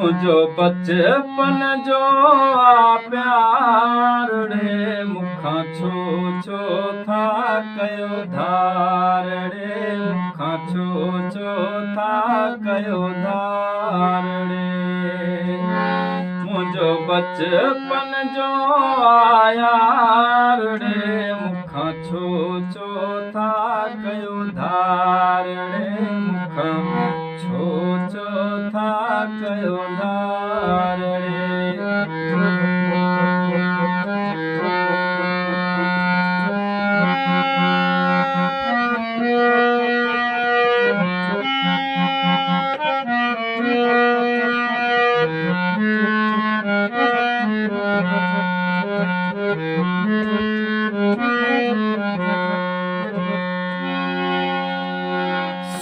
मुझो बचपन जो प्यार रे मुखां छो छो था कयो धार रे मुखां छो छो था कयो धार रे मुझो बचपन जो यार रे मुखां छो छो था कयो धार रे मुखां छो छो था कयो धार रे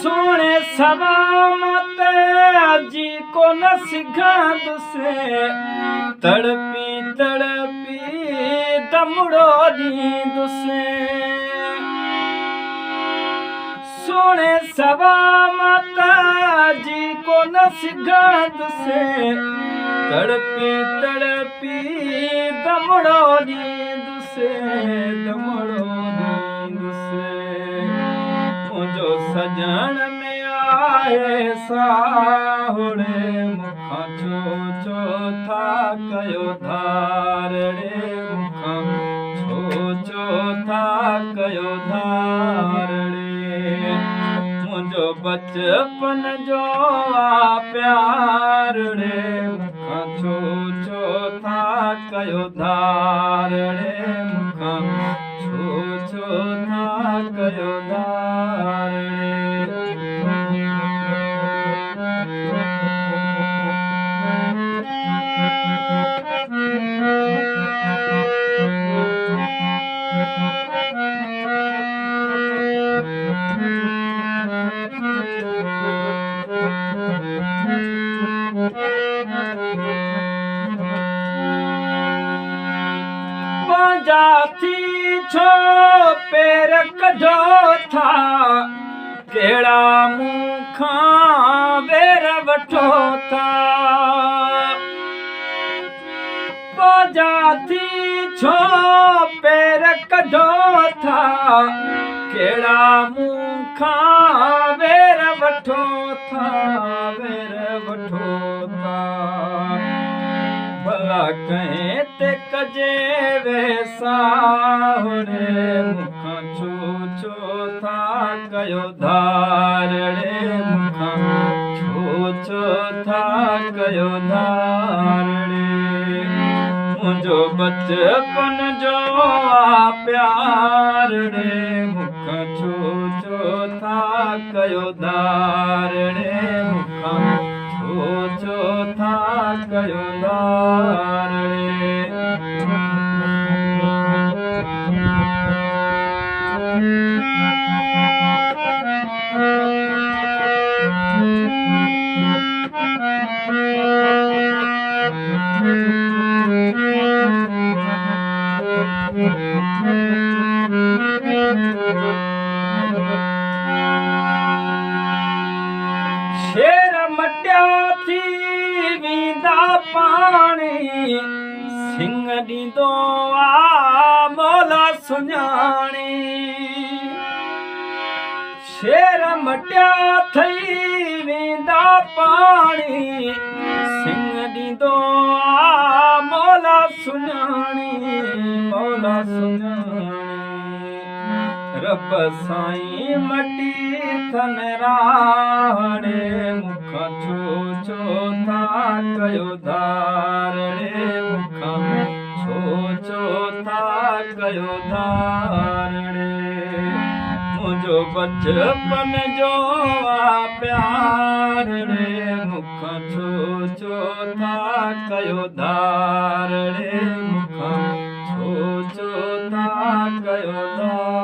सोने सवा मत जी को न सिखांद से तड़पी तड़पी दमड़ो नींद से सोने सवा मत जी को न सिखांद से तड़पी तड़पी दमड़ो नींद से दमड़ो नींद से मुझो सजन में आए साहुड़े मुखां छो छो था कयो धार रे मुखां छो छो था कयो धार रे मुझो बचपन जो प्यार रे मुखां छो छो था कयो धार रे मुखां छो छो था कयो धार रे जाती छो पैर कढो था केड़ा मुखां वेर वठो था जाती छो पैर कढो था केड़ा मुखां वेर वठो था भला कहीं ते कजे वे साहुड़े मुखां छो छो था कयो धार रे मुखां छो छो था कयो धार रे मुझो बचपन जो प्यार रे मुखां छो छो था कयो धार रे मुखां छो छो था कयो धार रे शेर मटिया थी वींदा पाणी सिंह ॾींदो आ मौला सुञाणी शेर मटिया थई वींदा पाणी सिंह ॾींदो आ मौला सुञाणी रब साईं मटी थन राणे मुखां छो छो था कयो धार रे मुखां छो छो था कयो धार रे मुझो बचपन जो प्यार रे मुखां छो छो था कयो धार रे मुखां छो छो था कयो धार